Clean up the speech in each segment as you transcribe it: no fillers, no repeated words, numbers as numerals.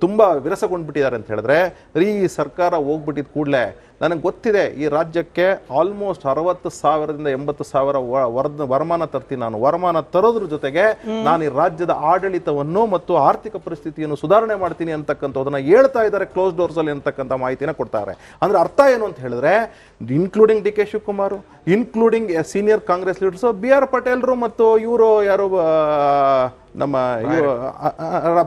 ತುಂಬ ವಿರಸಗೊಂಡ್ಬಿಟ್ಟಿದ್ದಾರೆ ಅಂತ ಹೇಳಿದ್ರೆ ಈ ಸರ್ಕಾರ ಹೋಗ್ಬಿಟ್ಟಿದ ಕೂಡಲೇ ನನಗೆ ಗೊತ್ತಿದೆ ಈ ರಾಜ್ಯಕ್ಕೆ ಆಲ್ಮೋಸ್ಟ್ 60,000ದಿಂದ 80,000 ವರಮಾನ ತರ್ತೀನಿ ನಾನು. ವರಮಾನ ತರೋದ್ರ ಜೊತೆಗೆ ನಾನು ಈ ರಾಜ್ಯದ ಆಡಳಿತವನ್ನು ಮತ್ತು ಆರ್ಥಿಕ ಪರಿಸ್ಥಿತಿಯನ್ನು ಸುಧಾರಣೆ ಮಾಡ್ತೀನಿ ಅಂತಕ್ಕಂಥದ್ದನ್ನ ಹೇಳ್ತಾ ಇದ್ದಾರೆ ಕ್ಲೋಸ್ ಡೋರ್ಸ್ ಅಲ್ಲಿ ಅಂತಕ್ಕಂಥ ಮಾಹಿತಿನ ಕೊಡ್ತಾರೆ. ಅಂದ್ರೆ ಅರ್ಥ ಏನು ಅಂತ ಹೇಳಿದ್ರೆ including D K Shivakumar, including senior Congress leaders B R ಪಟೇಲ್ರು ಮತ್ತು ಇವರು ಯಾರು ನಮ್ಮ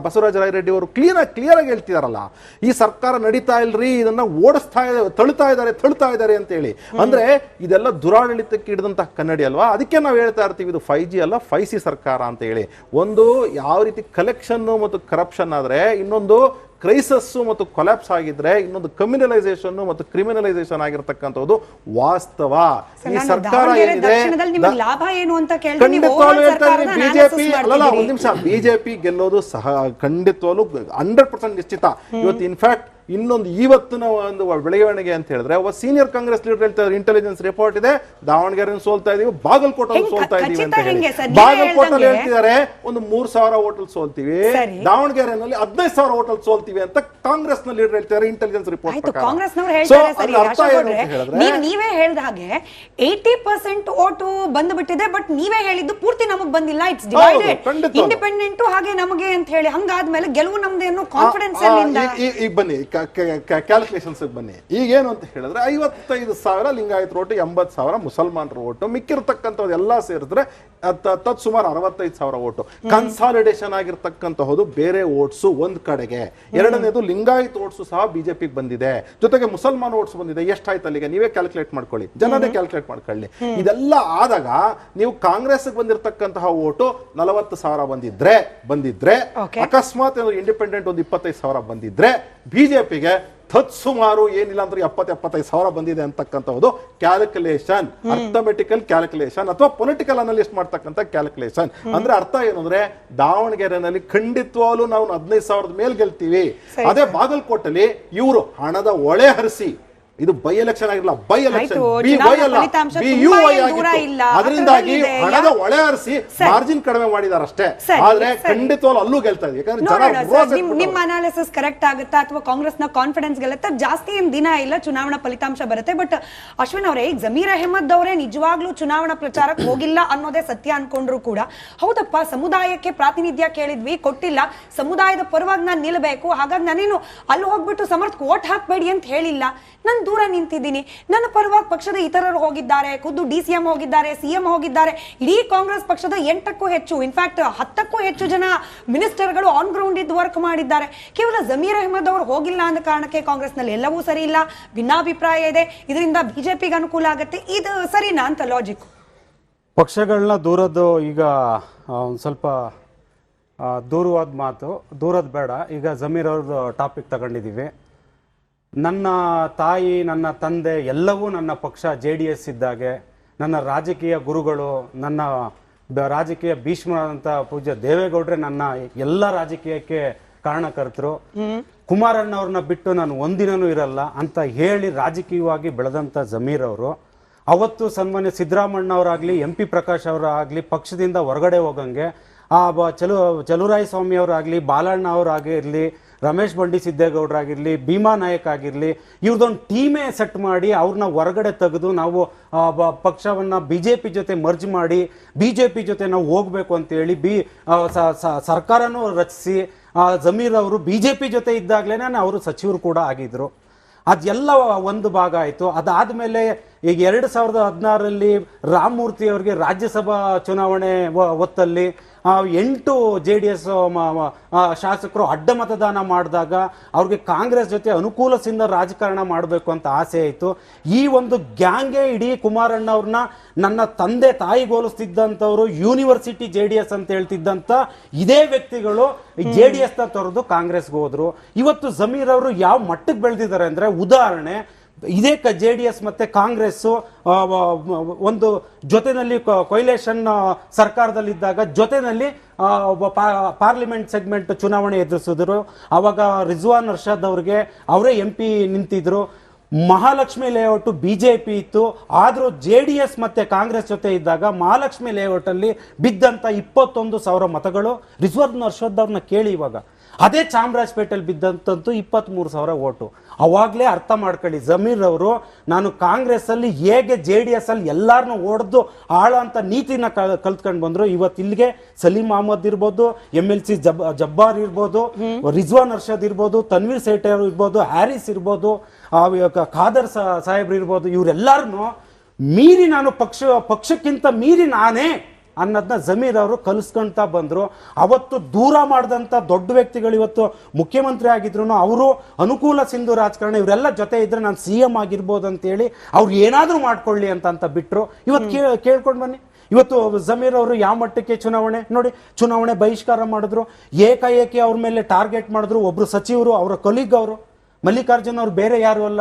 ಬಸವರಾಜ ರಾಯರೆಡ್ಡಿ ಅವರು ಕ್ಲಿಯರ್ ಆಗಿ ಹೇಳ್ತಿದಾರಲ್ಲ, ಈ ಸರ್ಕಾರ ನಡೀತಾ ಇಲ್ರಿ, ಇದನ್ನ ಓಡಿಸ್ತಾ ತಳ್ತಾ ಇದ್ದಾರೆ ಅಂತ ಹೇಳಿ. ಅಂದ್ರೆ ಇದೆಲ್ಲ ದುರಾಡಳಿತಕ್ಕೆ ಹಿಡಿದಂತಹ ಕನ್ನಡಿ ಅಲ್ವಾ. ಅದಕ್ಕೆ ನಾವು ಹೇಳ್ತಾ ಇರ್ತೀವಿ ಇದು 5G ಅಲ್ಲ 5C ಸರ್ಕಾರ ಅಂತ ಹೇಳಿ. ಒಂದು ಯಾವ ರೀತಿ ಕಲೆಕ್ಷನ್ ಮತ್ತು ಕರಪ್ಷನ್ ಆದ್ರೆ, ಇನ್ನೊಂದು ಕ್ರೈಸಸ್ ಮತ್ತು ಕೊಲ್ಯಾಪ್ಸ್ ಆಗಿದ್ರೆ, ಇನ್ನೊಂದು ಕಮ್ಯುನಲೈಸೇಷನ್ ಮತ್ತು ಕ್ರಿಮಿನಲೈಸೇಷನ್ ಆಗಿರ್ತಕ್ಕಂಥದ್ದು ವಾಸ್ತವ. ಈ ಸರ್ಕಾರ ಏನಿದೆ ಬಿಜೆಪಿ ಅಲ್ಲ, ಒಂದ್ ನಿಮಿಷ, ಬಿಜೆಪಿ ಗೆಲ್ಲೋದು ಸಹ ಖಂಡಿತವಾಗ್ಲೂ 100% ನಿಶ್ಚಿತ. ಇವತ್ತು ಇನ್ಫ್ಯಾಕ್ಟ್ ಇನ್ನೊಂದು ಇವತ್ತಿನ ಒಂದು ಬೆಳವಣಿಗೆ ಅಂತ ಹೇಳಿದ್ರೆ ಒಬ್ಬ ಸೀನಿಯರ್ ಕಾಂಗ್ರೆಸ್ ಲೀಡರ್ ಹೇಳ್ತಾರೆ, ಇಂಟೆಲಿಜೆನ್ಸ್ ರಿಪೋರ್ಟ್ ಇದೆ, ದಾವಣಗೆರೆ ಸೋಲ್ತಾ ಇದೀವಿ, ಬಾಗಲಕೋಟೆ ಸೋಲ್ತಾ ಇದೀವಿ ಅಂತ ಹೇಳಿ. ಬಾಗಲಕೋಟೆ ಹೇಳ್ತಿದ್ದಾರೆ ಒಂದು 3,000 ಹೋಟೆಲ್ ಸೋಲ್ತೀವಿ, ದಾವಣಗೆರೆನಲ್ಲಿ 15,000 ಹೋಟೆಲ್ ಸೋಲ್ತೀವಿ ಅಂತ ಕಾಂಗ್ರೆಸ್ ನ ಲೀಡರ್ ಹೇಳ್ತಾರೆ ಇಂಟೆಲಿಜೆನ್ಸ್ ರಿಪೋರ್ಟ್ ನೀವೇ ಹೇಳಿದ ಹಾಗೆ 80% ಓಟು ಬಂದ್ಬಿಟ್ಟಿದೆ. ಬಟ್ ನೀವೇ ಹೇಳಿದ್ದು ಪೂರ್ತಿ ನಮಗ್ ಬಂದಿಲ್ಲ, ಇಟ್ಸ್ ಡಿವೈಡೆಡ್, ಇಂಡಿಪೆಂಡೆಂಟ್ ಹಾಗೆ ನಮಗೆ ಅಂತ ಹೇಳಿ. ಹಂಗಾದ್ಮೇಲೆ ಗೆಲುವು ನಮ್ದು ಅನ್ನೋ ಕಾನ್ಫಿಡೆನ್ಸ್ ಈಗ ಬನ್ನಿ ಕ್ಯಾಲ್ಕುಲೇಷನ್ಸ್ ಬನ್ನಿ. ಈಗೇನು ಅಂತ ಹೇಳಿದ್ರೆ 55,000 ಲಿಂಗಾಯತ ಓಟು, 80,000 ಮುಸಲ್ಮಾನರ ಓಟು, ಮಿಕ್ಕಿರ್ತಕ್ಕಂಥದ್ದು ಎಲ್ಲ ಸೇರಿದ್ರೆ ಸುಮಾರು 65,000 ಓಟು. ಕನ್ಸಾಲಿಡೇಷನ್ ಆಗಿರ್ತಕ್ಕಂತಹದ್ದು ಬೇರೆ ಓಟ್ಸು ಒಂದ್ ಕಡೆಗೆ. ಎರಡನೇದು ಲಿಂಗಾಯತ್ ಓಟ್ಸು ಸಹ ಬಿಜೆಪಿಗೆ ಬಂದಿದೆ, ಜೊತೆಗೆ ಮುಸಲ್ಮಾನ ಓಟ್ಸ್ ಬಂದಿದೆ. ಎಷ್ಟಾಯ್ತು ಅಲ್ಲಿಗೆ ನೀವೇ ಕ್ಯಾಲ್ಕುಲೇಟ್ ಮಾಡ್ಕೊಳ್ಳಿ, ಜನರೇ ಕ್ಯಾಲ್ಕುಲೇಟ್ ಮಾಡ್ಕೊಳ್ಳಿ. ಇದೆಲ್ಲ ಆದಾಗ ನೀವು ಕಾಂಗ್ರೆಸ್ ಬಂದಿರತಕ್ಕಂತಹ ಓಟು 40,000 ಬಂದಿದ್ರೆ ಅಕಸ್ಮಾತ್ ಇಂಡಿಪೆಂಡೆಂಟ್ ಒಂದು 25,000 ಬಂದಿದ್ರೆ ಬಿಜೆಪಿಗೆ ಸುಮಾರು ಏನಿಲ್ಲ ಅಂದ್ರೆ 70-75,000 ಬಂದಿದೆ ಅಂತಕ್ಕಂಥದ್ದು ಕ್ಯಾಲ್ಕುಲೇಷನ್, ಅರ್ಥಮೆಟಿಕಲ್ ಕ್ಯಾಲ್ಕುಲೇಷನ್ ಅಥವಾ ಪೊಲಿಟಿಕಲ್ ಅನಲಿಸ್ಟ್ ಮಾಡ್ತಕ್ಕಂಥ ಕ್ಯಾಲ್ಕುಲೇಷನ್. ಅಂದ್ರೆ ಅರ್ಥ ಏನಂದ್ರೆ ದಾವಣಗೆರೆನಲ್ಲಿ ಖಂಡಿತವಾಗ್ಲೂ ನಾವು 15,000 ಮೇಲೆ ಗೆಲ್ತೀವಿ. ಅದೇ ಬಾಗಲಕೋಟೆಯಲ್ಲಿ ಇವರು ಹಣದ ಒಳೆ ಹರಿಸಿ, ಇದು ಬೈ ಎಲೆಕ್ಷನ್ ಆಗಿರಲ್ಲ, ಬೈ ಎಲೆಕ್ಷನ್ ಅದರಿಂದಾಗಿ ಹಣದ ಒಳೆ ಹರಿಸಿ ಮಾರ್ಜಿನ್ ಕಡಿಮೆ ಮಾಡಿದಾರೆ ಅಷ್ಟೇ. ಆದ್ರೆ ಖಂಡಿತವಾಗ್ಲೂ ಅಲ್ಲೂ ಗೆಲ್ತಾ ಇದೆ. ನಿಮ್ಮ ಅನಾಲಿಸಿಸ್ ಕರೆಕ್ಟ್ ಆಗುತ್ತಾ ಅಥವಾ ಕಾಂಗ್ರೆಸ್ ನ ಕಾನ್ಫಿಡೆನ್ಸ್ ಗೆಲ್ಲುತ್ತಾ? ಜಾಸ್ತಿ ಏನ್ ದಿನ ಇಲ್ಲ, ಚುನಾವಣಾ ಫಲಿತಾಂಶ ಬರುತ್ತೆ. ಬಟ್ ಅಶ್ವಿನ್ ಅವರೇ, ಈಗ ಜಮೀರ್ ಅಹಮದ್ ಅವರೇ ನಿಜವಾಗ್ಲೂ ಚುನಾವಣಾ ಪ್ರಚಾರಕ್ಕೆ ಹೋಗಿಲ್ಲ ಅನ್ನೋದೇ ಸತ್ಯ ಅನ್ಕೊಂಡ್ರು ಕೂಡ, ಹೌದಪ್ಪ ಸಮುದಾಯಕ್ಕೆ ಪ್ರಾತಿನಿಧ್ಯ ಕೇಳಿದ್ವಿ, ಕೊಟ್ಟಿಲ್ಲ, ಸಮುದಾಯದ ಪರವಾಗಿ ನಾನು ನಿಲ್ಲಬೇಕು, ಹಾಗಾಗಿ ನಾನೇನು ಅಲ್ಲಿ ಹೋಗ್ಬಿಟ್ಟು ಸಮರ್ಥಕ್ಕೆ ವೋಟ್ ಹಾಕ್ಬೇಡಿ ಅಂತ ಹೇಳಿಲ್ಲ, ನಾನು ದೂರ ನಿಂತಿದ್ದೀನಿ, ನನ್ನ ಪರವಾಗಿ ಪಕ್ಷದ ಇತರರು ಹೋಗಿದ್ದಾರೆ, ಖುದ್ದು DCM ಹೋಗಿದ್ದಾರೆ, CM ಹೋಗಿದ್ದಾರೆ, ಇಡೀ ಕಾಂಗ್ರೆಸ್ ಪಕ್ಷದ 8ಕ್ಕೂ ಹೆಚ್ಚು, ಇನ್ಫ್ಯಾಕ್ಟ್ 10ಕ್ಕೂ ಹೆಚ್ಚು ಜನ ಮಿನಿಸ್ಟರ್ಗಳು ಆನ್ ಗ್ರೌಂಡ್ ಇದ್ದು ವರ್ಕ್ ಮಾಡಿದ್ದಾರೆ. ಕೇವಲ ಜಮೀರ್ ಅಹಮದ್ ಅವರು ಹೋಗಿಲ್ಲ ಅಂದ ಕಾರಣಕ್ಕೆ ಕಾಂಗ್ರೆಸ್ ನಲ್ಲಿ ಎಲ್ಲವೂ ಸರಿ ಇಲ್ಲ, ಭಿನ್ನಾಭಿಪ್ರಾಯ ಇದೆ, ಇದರಿಂದ ಬಿಜೆಪಿಗೆ ಅನುಕೂಲ ಆಗುತ್ತೆ, ಇದು ಸರಿನಾ ಅಂತ ಲಾಜಿಕ್? ಪಕ್ಷಗಳನ್ನ ದೂರದ್ದು ಈಗ ಒಂದು ಸ್ವಲ್ಪ ದೂರವಾದ ಮಾತು, ದೂರದ ಬೇಡ. ಈಗ ಜಮೀರ್ ಅವ್ರದ್ದು ಟಾಪಿಕ್ ತಗೊಂಡಿದ್ದೀವಿ. ನನ್ನ ತಾಯಿ, ನನ್ನ ತಂದೆ ಎಲ್ಲವೂ ನನ್ನ ಪಕ್ಷ JDS ಇದ್ದಾಗೆ, ನನ್ನ ರಾಜಕೀಯ ಗುರುಗಳು, ನನ್ನ ರಾಜಕೀಯ ಭೀಷ್ಮರಾದಂಥ ಪೂಜ್ಯ ದೇವೇಗೌಡ್ರೆ ನನ್ನ ಎಲ್ಲ ರಾಜಕೀಯಕ್ಕೆ ಕಾರಣಕರ್ತರು. ಕುಮಾರಣ್ಣವ್ರನ್ನ ಬಿಟ್ಟು ನಾನು ಒಂದಿನೂ ಇರಲ್ಲ ಅಂತ ಹೇಳಿ ರಾಜಕೀಯವಾಗಿ ಬೆಳೆದಂಥ ಜಮೀರ್ ಅವರು ಅವತ್ತು ಸನ್ಮಾನ್ಯ ಸಿದ್ದರಾಮಣ್ಣ ಅವರಾಗಲಿ, MP ಪ್ರಕಾಶ್ ಅವರಾಗಲಿ ಪಕ್ಷದಿಂದ ಹೊರಗಡೆ ಹೋಗಂಗೆ, ಚಲುರಾಯ ಸ್ವಾಮಿ ಅವರಾಗಲಿ, ಬಾಲಣ್ಣ ಅವರಾಗಿರಲಿ, ರಮೇಶ್ ಬಂಡಿ ಸಿದ್ದೇಗೌಡರಾಗಿರ್ಲಿ, ಭೀಮಾ ನಾಯಕ್ ಆಗಿರಲಿ, ಇವ್ರದೊಂದು ಟೀಮೇ ಸೆಟ್ ಮಾಡಿ ಅವ್ರನ್ನ ಹೊರಗಡೆ ತೆಗೆದು ನಾವು ಪಕ್ಷವನ್ನ BJP ಜೊತೆ ಮರ್ಜ್ ಮಾಡಿ BJP ಜೊತೆ ನಾವು ಹೋಗ್ಬೇಕು ಅಂತೇಳಿ ಸರ್ಕಾರನೂ ರಚಿಸಿ ಜಮೀರ್ ಅವರು BJP ಜೊತೆ ಇದ್ದಾಗಲೇ ಅವರು ಸಚಿವರು ಕೂಡ ಆಗಿದ್ರು. ಅದೆಲ್ಲ ಒಂದು ಭಾಗ ಆಯಿತು. ಅದಾದಮೇಲೆ ಈಗ 2016ರಲ್ಲಿ ರಾಮಮೂರ್ತಿ ಅವರಿಗೆ ರಾಜ್ಯಸಭಾ ಚುನಾವಣೆ ಹೊತ್ತಲ್ಲಿ 8 JDS ಶಾಸಕರು ಅಡ್ಡ ಮತದಾನ ಮಾಡಿದಾಗ ಅವ್ರಿಗೆ ಕಾಂಗ್ರೆಸ್ ಜೊತೆ ಅನುಕೂಲದಿಂದ ರಾಜಕಾರಣ ಮಾಡಬೇಕು ಅಂತ ಆಸೆ ಆಯಿತು. ಈ ಒಂದು ಗ್ಯಾಂಗೇ ಇಡೀ ಕುಮಾರಣ್ಣ ಅವ್ರನ್ನ ನನ್ನ ತಂದೆ ತಾಯಿಗೆ ಹೋಲಿಸ್ತಿದ್ದಂಥವ್ರು, ಯೂನಿವರ್ಸಿಟಿ JDS ಅಂತ ಹೇಳ್ತಿದ್ದಂಥ ಇದೇ ವ್ಯಕ್ತಿಗಳು JDS ನ ತೊರೆದು ಕಾಂಗ್ರೆಸ್ಗೆ ಹೋದ್ರು. ಇವತ್ತು ಜಮೀರ್ ಅವರು ಯಾವ ಮಟ್ಟಕ್ಕೆ ಬೆಳೆದಿದ್ದಾರೆ ಅಂದ್ರೆ, ಉದಾಹರಣೆ ಇದೇ JDS ಮತ್ತೆ ಕಾಂಗ್ರೆಸ್ ಒಂದು ಜೊತೆನಲ್ಲಿ ಕೊಯ್ಲೇಷನ್ ಸರ್ಕಾರದಲ್ಲಿದ್ದಾಗ ಜೊತೆನಲ್ಲಿ ಪಾರ್ಲಿಮೆಂಟ್ ಸೆಗ್ಮೆಂಟ್ ಚುನಾವಣೆ ಎದುರಿಸಿದ್ರು. ಅವಾಗ ರಿಜ್ವಾನ್ ಅರ್ಷದ್ ಅವ್ರಿಗೆ ಅವರೇ MP ನಿಂತಿದ್ರು. ಮಹಾಲಕ್ಷ್ಮಿ ಲೇಔಟ್ ಬಿಜೆಪಿ ಇತ್ತು, ಆದರೂ JDS ಮತ್ತೆ ಕಾಂಗ್ರೆಸ್ ಜೊತೆ ಇದ್ದಾಗ ಮಹಾಲಕ್ಷ್ಮಿ ಲೇಔಟ್ ಅಲ್ಲಿ ಬಿದ್ದಂತ 21,000 ಮತಗಳು ರಿಜ್ವಾನ್ ಅರ್ಷದ್ ಅವ್ರನ್ನ ಕೇಳಿ. ಇವಾಗ ಅದೇ ಚಾಮರಾಜಪೇಟೆಯಲ್ಲಿ ಬಿದ್ದಂತಂತೂ 23,000 ಓಟು. ಅವಾಗಲೇ ಅರ್ಥ ಮಾಡ್ಕೊಳ್ಳಿ, ಜಮೀರ್ ಅವರು ನಾನು ಕಾಂಗ್ರೆಸ್ ಅಲ್ಲಿ ಹೇಗೆ JDS ಅಲ್ಲಿ ಎಲ್ಲಾರನ್ನೂ ಹೊಡೆದು ಆಳ ಅಂತ ನೀತಿನ ಕಲ್ತ್ಕೊಂಡು ಬಂದ್ರು. ಇವತ್ತು ಇಲ್ಲಿಗೆ ಸಲೀಂ ಅಹಮದ್ ಇರ್ಬೋದು, MLC ಜಬ್ಬಾರ್ ಇರ್ಬೋದು, ರಿಜ್ವಾನ್ ಅರ್ಷದ್ ಇರ್ಬೋದು, ತನ್ವೀರ್ ಸೇಠ್ ಇರ್ಬೋದು, ಹ್ಯಾರಿಸ್ ಇರ್ಬೋದು, ಖಾದರ್ ಸಾಹೇಬ್ರು ಇರ್ಬೋದು, ಇವರೆಲ್ಲರನ್ನು ಮೀರಿ ನಾನು ಪಕ್ಷಕ್ಕಿಂತ ಮೀರಿ ನಾನೇ ಅನ್ನೋದನ್ನ ಜಮೀರ್ ಅವರು ಕಲಿಸ್ಕೊಂತ ಬಂದ್ರು. ಅವತ್ತು ದೂರ ಮಾಡಿದಂಥ ದೊಡ್ಡ ವ್ಯಕ್ತಿಗಳು ಇವತ್ತು ಮುಖ್ಯಮಂತ್ರಿ ಆಗಿದ್ರು, ಅವರು ಅನುಕೂಲ ಸಿಂಧು ರಾಜಕಾರಣ ಇವರೆಲ್ಲ ಜೊತೆ ಇದ್ರೆ ನಾನು CM ಆಗಿರ್ಬೋದು ಅಂತೇಳಿ ಅವ್ರು ಏನಾದರೂ ಮಾಡ್ಕೊಳ್ಳಿ ಅಂತ ಬಿಟ್ರು. ಇವತ್ತು ಕೇಳ್ಕೊಂಡು ಬನ್ನಿ, ಇವತ್ತು ಜಮೀರ್ ಅವರು ಯಾವ ಮಟ್ಟಕ್ಕೆ ಚುನಾವಣೆ ನೋಡಿ, ಚುನಾವಣೆ ಬಹಿಷ್ಕಾರ ಮಾಡಿದ್ರು, ಏಕಾಏಕಿ ಅವ್ರ ಮೇಲೆ ಟಾರ್ಗೆಟ್ ಮಾಡಿದ್ರು. ಒಬ್ರು ಸಚಿವರು, ಅವರ ಕೊಲೀಗ್ ಅವರು ಮಲ್ಲಿಕಾರ್ಜುನ್ ಅವ್ರು ಬೇರೆ ಯಾರು ಅಲ್ಲ,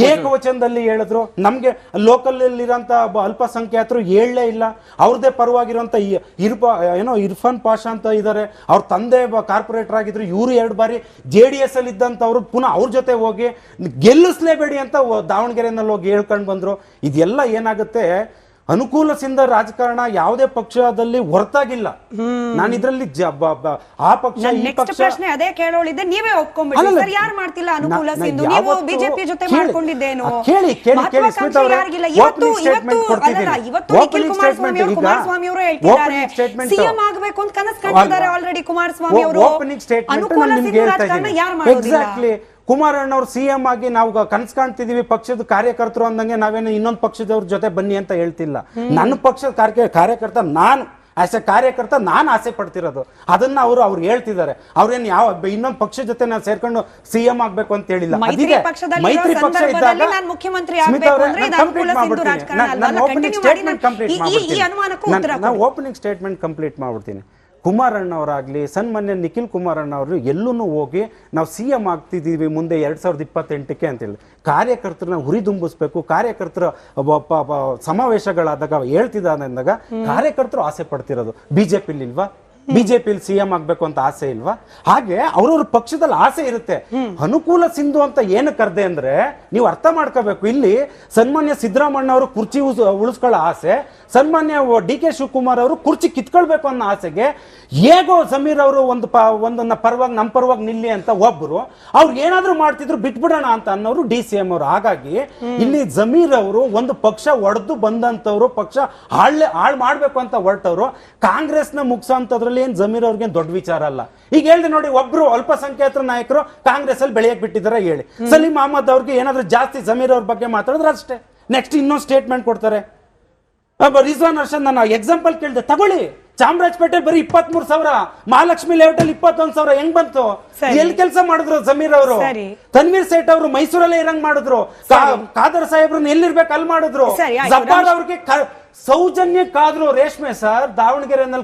ಏಕವಚನದಲ್ಲಿ ಹೇಳಿದ್ರು. ನಮ್ಗೆ ಲೋಕಲ್ ಇರೋಂಥ ಅಲ್ಪಸಂಖ್ಯಾತರು ಹೇಳಲೇ ಇಲ್ಲ. ಅವ್ರದೇ ಪರವಾಗಿರುವಂತ ಇರ್ಫಾನ್ ಪಾಷಾ ಅಂತ ಇದ್ದಾರೆ, ಅವ್ರ ತಂದೆ ಕಾರ್ಪೊರೇಟರ್ ಆಗಿದ್ರು. ಇವರು 2 ಬಾರಿ JDS ಅಲ್ಲಿ ಇದ್ದಂಥವ್ರು ಪುನಃ ಅವ್ರ ಜೊತೆ ಹೋಗಿ ಗೆಲ್ಲಿಸ್ಲೇಬೇಡಿ ಅಂತ ದಾವಣಗೆರೆನಲ್ಲಿ ಹೋಗಿ ಹೇಳ್ಕೊಂಡು ಬಂದ್ರು. ಇದೆಲ್ಲ ಏನಾಗುತ್ತೆ, ಅನುಕೂಲ ಸಿಂಧ ರಾಜಕಾರಣ ಯಾವುದೇ ಪಕ್ಷದಲ್ಲಿ ಹೊರತಾಗಿಲ್ಲ. ನಾನು ಇದರಲ್ಲಿ ಆ ಪಕ್ಷ ಈ ಪಕ್ಷ ಪ್ರಶ್ನೆ ಅದೇ ಕೇಳೋಳಿದ್ದೆ, ನೀವೇ ಒಪ್ಕೊಂಡ್ಬಿಡಿ ಸರ್, ಯಾರು ಮಾಡ್ತಿಲ್ಲ ಅನುಕೂಲ ಸಿಂಧು, ನೀವು ಬಿಜೆಪಿ ಜೊತೆ ಮಾಡ್ಕೊಂಡಿದ್ದೇನೋ. ಕುಮಾರಸ್ವಾಮಿ ಅವರು ಹೇಳ್ತಿದ್ದಾರೆ CM ಆಗಬೇಕು ಅಂತ ಕನಸು ಕಂಡಿದ್ದಾರೆ ಆಲ್ರೆಡಿ ಕುಮಾರಸ್ವಾಮಿ ಅವರು. ಅನುಕೂಲ ಸಿಂಧು ರಾಜಕಾರಣ ಯಾರು ಮಾಡೋದಿಲ್ಲ. ಕುಮಾರಣ್ಣವ್ರು CM ಆಗಿ ನಾವು ಕನಸು ಕಾಣ್ತಿದೀವಿ, ಪಕ್ಷದ ಕಾರ್ಯಕರ್ತರು ಅಂದಂಗೆ ನಾವೇನು ಇನ್ನೊಂದು ಪಕ್ಷದವ್ರ ಜೊತೆ ಬನ್ನಿ ಅಂತ ಹೇಳ್ತಿಲ್ಲ. ನನ್ನ ಪಕ್ಷದ ಕಾರ್ಯಕರ್ತ ನಾನು ಆಸ್ ಎ ಕಾರ್ಯಕರ್ತ ನಾನು ಆಸೆ ಪಡ್ತಿರೋದು ಅದನ್ನ ಅವ್ರು ಹೇಳ್ತಿದ್ದಾರೆ. ಅವ್ರೇನು ಯಾವ ಇನ್ನೊಂದು ಪಕ್ಷ ಜೊತೆ ನಾವು ಸೇರ್ಕೊಂಡು CM ಆಗ್ಬೇಕು ಅಂತ ಹೇಳಿಲ್ಲ. ಮೈತ್ರಿ ಪಕ್ಷ ಇದ್ದಾಗ ಮುಖ್ಯಮಂತ್ರಿ ಓಪನಿಂಗ್ ಸ್ಟೇಟ್ಮೆಂಟ್ ಕಂಪ್ಲೀಟ್ ಮಾಡ್ಬಿಡ್ತೀನಿ. ಕುಮಾರಣ್ಣವರಾಗ್ಲಿ, ಸನ್ಮಾನ್ಯ ನಿಖಿಲ್ ಕುಮಾರಣ್ಣವರು ಎಲ್ಲೂ ಹೋಗಿ ನಾವು CM ಆಗ್ತಿದ್ದೀವಿ ಮುಂದೆ 2028ಕ್ಕೆ ಅಂತೇಳಿ ಕಾರ್ಯಕರ್ತರನ್ನ ಹುರಿದುಂಬಿಸ್ಬೇಕು. ಕಾರ್ಯಕರ್ತರ ಸಮಾವೇಶಗಳಾದಾಗ ಹೇಳ್ತಿದ್ದಾನೆ ಅಂದಾಗ ಕಾರ್ಯಕರ್ತರು ಆಸೆ ಪಡ್ತಿರೋದು. ಬಿಜೆಪಿಲಿ ಇಲ್ವಾ? ಬಿಜೆಪಿಲಿ CM ಆಗ್ಬೇಕು ಅಂತ ಆಸೆ ಇಲ್ವಾ? ಹಾಗೆ ಅವ್ರವ್ರ ಪಕ್ಷದಲ್ಲಿ ಆಸೆ ಇರುತ್ತೆ. ಅನುಕೂಲ ಸಿಂಧು ಅಂತ ಏನು ಕರ್ದೆ ಅಂದ್ರೆ ನೀವು ಅರ್ಥ ಮಾಡ್ಕೋಬೇಕು. ಇಲ್ಲಿ ಸನ್ಮಾನ್ಯ ಸಿದ್ದರಾಮಣ್ಣ ಅವರು ಕುರ್ಚಿ ಉಳಿಸ್ಕೊಳ್ಳೋ ಆಸೆ, ಸನ್ಮಾನ್ಯ DK ಶಿವಕುಮಾರ್ ಅವರು ಕುರ್ಚಿ ಕಿತ್ಕೊಳ್ಬೇಕು ಅನ್ನೋ ಆಸೆಗೆ ಹೇಗೋ ಜಮೀರ್ ಅವರು ಒಂದನ್ನ ಪರವಾಗಿ ನಮ್ಮ ಪರವಾಗಿ ನಿಲ್ಲಿ ಅಂತ ಒಬ್ಬರು ಅವ್ರು ಏನಾದ್ರೂ ಮಾಡ್ತಿದ್ರು ಬಿಟ್ಬಿಡೋಣ ಅಂತ ಅನ್ನೋರು DCM ಅವರು. ಹಾಗಾಗಿ ಇಲ್ಲಿ ಜಮೀರ್ ಅವರು ಒಂದು ಪಕ್ಷ ಒಡೆದು ಬಂದಂತವ್ರು, ಪಕ್ಷ ಹಾಳು ಮಾಡ್ಬೇಕು ಅಂತ ಹೊರಟವ್ರು. ಕಾಂಗ್ರೆಸ್ನ ಮುಗಿಸೋಂಥದ್ರಲ್ಲಿ ಏನ್ ಜಮೀರ್ ಅವ್ರಿಗೆ ದೊಡ್ಡ ವಿಚಾರ ಅಲ್ಲ. ಈಗ ಹೇಳ್ದೆ ನೋಡಿ, ಒಬ್ರು ಅಲ್ಪಸಂಖ್ಯಾತರ ನಾಯಕರು ಕಾಂಗ್ರೆಸ್ ಅಲ್ಲಿ ಬೆಳೆಯಕ್ ಬಿಟ್ಟಿದ್ದಾರೆ ಹೇಳಿ. ಸಲೀಂ ಅಹಮದ್ ಅವ್ರಿಗೆ ಏನಾದ್ರೂ ಜಾಸ್ತಿ ಜಮೀರ್ ಅವ್ರ ಬಗ್ಗೆ ಮಾತಾಡಿದ್ರೆ ಅಷ್ಟೇ, ನೆಕ್ಸ್ಟ್ ಇನ್ನೊಂದು ಸ್ಟೇಟ್ಮೆಂಟ್ ಕೊಡ್ತಾರೆ. ರಿಜ್ವಾನ್ ಅರ್ಷದ್ ನಾನು ಎಕ್ಸಾಂಪಲ್ ಕೇಳಿದೆ, ತಗೊಳ್ಳಿ, ಚಾಮರಾಜಪೇಟೆ ಬರೀ 23,000, ಮಹಾಲಕ್ಷ್ಮಿ ಲೇಔಟ್ ಅಲ್ಲಿ 21,000 ಹೆಂಗ್ ಬಂತು? ಎಲ್ಲಿ ಕೆಲಸ ಮಾಡಿದ್ರು ಜಮೀರ್ ಅವರು? ತನ್ವೀರ್ ಸೇಠ್ ಅವರು ಮೈಸೂರಲ್ಲೇ ಇರಂಗ್ ಮಾಡಿದ್ರು, ಖಾದರ್ ಸಾಹೇಬ್ರನ್ನ ಎಲ್ಲಿರ್ಬೇಕು ಅಲ್ಲಿ ಮಾಡಿದ್ರು, ಜಬ್ಬಾರ್ ಅವ್ರಿಗೆ ಸೌಜನ್ಯಕ್ಕಾದ್ರು ರೇಷ್ಮೆ ಸರ್ ದಾವಣಗೆರೆನಲ್ಲಿ